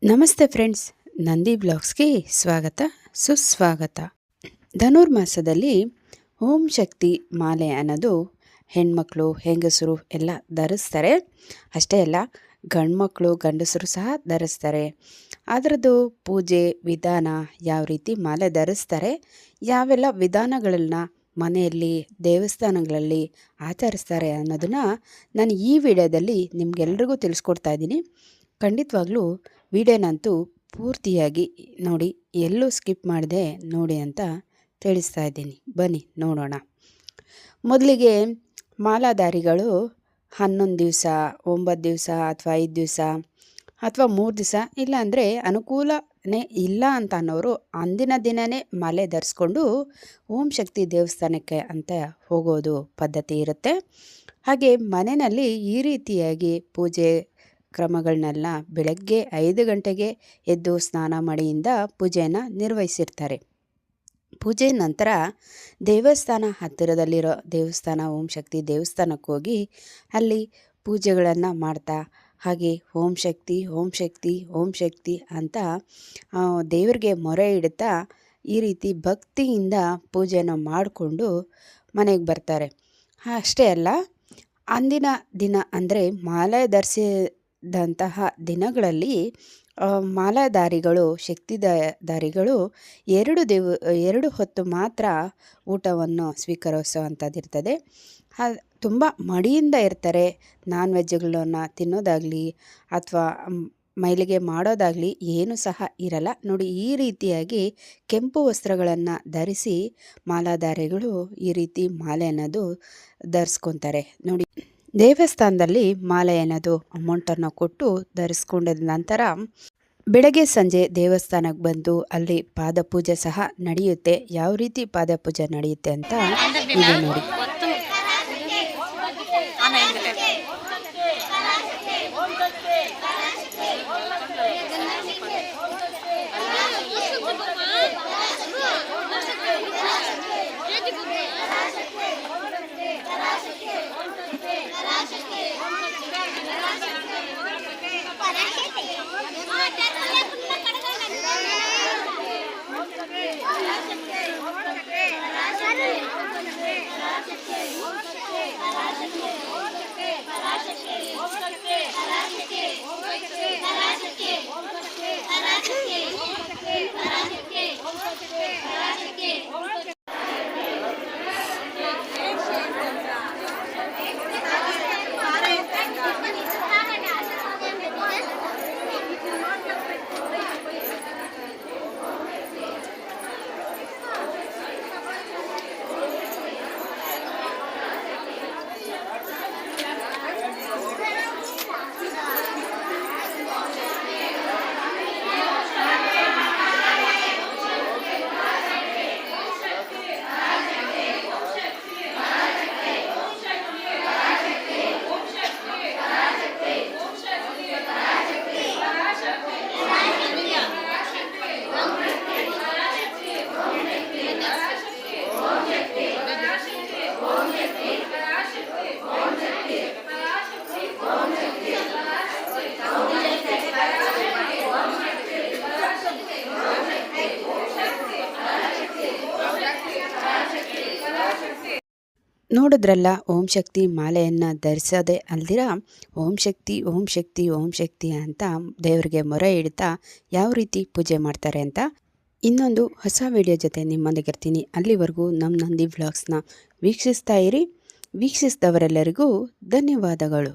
ನಮಸ್ತೆ ಫ್ರೆಂಡ್ಸ್, ನಂದಿ ಬ್ಲಾಗ್ಸ್ಗೆ ಸ್ವಾಗತ ಸುಸ್ವಾಗತ. ಧನುರ್ಮಾಸದಲ್ಲಿ ಓಂ ಶಕ್ತಿ ಮಾಲೆ ಅನ್ನೋದು ಹೆಣ್ಮಕ್ಳು ಹೆಂಗಸರು ಎಲ್ಲ ಧರಿಸ್ತಾರೆ. ಅಷ್ಟೇ ಅಲ್ಲ, ಗಂಡ್ಮಕ್ಳು ಗಂಡಸರು ಸಹ ಧರಿಸ್ತಾರೆ. ಅದರದ್ದು ಪೂಜೆ ವಿಧಾನ, ಯಾವ ರೀತಿ ಮಾಲೆ ಧರಿಸ್ತಾರೆ, ಯಾವೆಲ್ಲ ವಿಧಾನಗಳನ್ನ ಮನೆಯಲ್ಲಿ ದೇವಸ್ಥಾನಗಳಲ್ಲಿ ಆಚರಿಸ್ತಾರೆ ಅನ್ನೋದನ್ನು ನಾನು ಈ ವಿಡಿಯೋದಲ್ಲಿ ನಿಮಗೆಲ್ರಿಗೂ ತಿಳಿಸ್ಕೊಡ್ತಾ ಇದ್ದೀನಿ. ಖಂಡಿತವಾಗ್ಲೂ ವಿಡಿಯೋನಂತೂ ಪೂರ್ತಿಯಾಗಿ ನೋಡಿ, ಎಲ್ಲೂ ಸ್ಕಿಪ್ ಮಾಡದೆ ನೋಡಿ ಅಂತ ತಿಳಿಸ್ತಾ ಇದ್ದೀನಿ. ಬನ್ನಿ ನೋಡೋಣ. ಮೊದಲಿಗೆ ಮಾಲಾಧಾರಿಗಳು 11 ದಿವಸ, 9 ದಿವಸ ಅಥವಾ 5 ದಿವಸ ಅಥವಾ 3 ದಿವಸ, ಇಲ್ಲಾಂದರೆ ಅನುಕೂಲನೇ ಇಲ್ಲ ಅಂತ ಅನ್ನೋರು ಅಂದಿನ ದಿನವೇ ಮಾಲೆ ಧರಿಸ್ಕೊಂಡು ಓಂ ಶಕ್ತಿ ದೇವಸ್ಥಾನಕ್ಕೆ ಅಂತ ಹೋಗೋದು ಪದ್ಧತಿ ಇರುತ್ತೆ. ಹಾಗೆ ಮನೆಯಲ್ಲಿ ಈ ರೀತಿಯಾಗಿ ಪೂಜೆ ಕ್ರಮಗಳನ್ನೆಲ್ಲ ಬೆಳಗ್ಗೆ 5 ಗಂಟೆಗೆ ಎದ್ದು ಸ್ನಾನ ಮಾಡಿಯಿಂದ ಪೂಜೆಯನ್ನು ನಿರ್ವಹಿಸಿರ್ತಾರೆ. ಪೂಜೆ ನಂತರ ದೇವಸ್ಥಾನ ಹತ್ತಿರದಲ್ಲಿರೋ ದೇವಸ್ಥಾನ, ಓಂ ಶಕ್ತಿ ದೇವಸ್ಥಾನಕ್ಕೆ ಹೋಗಿ ಅಲ್ಲಿ ಪೂಜೆಗಳನ್ನು ಮಾಡ್ತಾ, ಹಾಗೆ ಓಂ ಶಕ್ತಿ ಓಂ ಶಕ್ತಿ ಓಂ ಶಕ್ತಿ ಅಂತ ದೇವರಿಗೆ ಮೊರೆ ಇಡುತ್ತಾ ಈ ರೀತಿ ಭಕ್ತಿಯಿಂದ ಪೂಜೆಯನ್ನು ಮಾಡಿಕೊಂಡು ಮನೆಗೆ ಬರ್ತಾರೆ. ಅಷ್ಟೇ ಅಲ್ಲ, ಅಂದಿನ ದಿನ ಅಂದರೆ ಮಾಲೆ ಧರಿಸಿದಂತಹ ದಿನಗಳಲ್ಲಿ ಮಾಲಾಧಾರಿಗಳು, ಶಕ್ತಿಧಾರಿಗಳು 2 ಹೊತ್ತು ಮಾತ್ರ ಊಟವನ್ನು ಸ್ವೀಕರಿಸುವಂಥದ್ದಿರ್ತದೆ. ತುಂಬ ಮಡಿಯಿಂದ ಇರ್ತಾರೆ. ನಾನ್ ವೆಜ್ಗಳನ್ನು ತಿನ್ನೋದಾಗಲಿ ಅಥವಾ ಮೈಲಿಗೆ ಮಾಡೋದಾಗಲಿ ಏನೂ ಸಹ ಇರಲ್ಲ. ನೋಡಿ, ಈ ರೀತಿಯಾಗಿ ಕೆಂಪು ವಸ್ತ್ರಗಳನ್ನು ಧರಿಸಿ ಮಾಲಾಧಾರಿಗಳು ಈ ರೀತಿ ಮಾಲೆ ಅನ್ನೋದು ಧರಿಸ್ಕೊತಾರೆ. ನೋಡಿ, ದೇವಸ್ಥಾನದಲ್ಲಿ ಮಾಲೆ ಅನ್ನೋದು ಅಮೌಂಟನ್ನು ಕೊಟ್ಟು ಧರಿಸ್ಕೊಂಡ ನಂತರ ಬೆಳಗ್ಗೆ ಸಂಜೆ ದೇವಸ್ಥಾನಕ್ಕೆ ಬಂದು ಅಲ್ಲಿ ಪಾದಪೂಜೆ ಸಹ ನಡೆಯುತ್ತೆ. ಯಾವ ರೀತಿ ಪಾದಪೂಜೆ ನಡೆಯುತ್ತೆ ಅಂತ ಈಗ ನೋಡಿ. ನೋಡಿದ್ರಲ್ಲ, ಓಂ ಶಕ್ತಿ ಮಾಲೆಯನ್ನು ಧರಿಸೋದೇ ಅಲ್ದಿರ ಓಂ ಶಕ್ತಿ ಓಂ ಶಕ್ತಿ ಓಂ ಶಕ್ತಿ ಅಂತ ದೇವರಿಗೆ ಮೊರೆ ಇಡ್ತಾ ಯಾವ ರೀತಿ ಪೂಜೆ ಮಾಡ್ತಾರೆ ಅಂತ. ಇನ್ನೊಂದು ಹೊಸ ವಿಡಿಯೋ ಜೊತೆ ನಿಮ್ಮೊಂದಿಗಿರ್ತೀನಿ. ಅಲ್ಲಿವರೆಗೂ ನಮ್ಮ ನಂದಿ ವ್ಲಾಗ್ಸ್ನ ವೀಕ್ಷಿಸ್ತಾ ಇರಿ. ವೀಕ್ಷಿಸಿದವರೆಲ್ಲರಿಗೂ ಧನ್ಯವಾದಗಳು.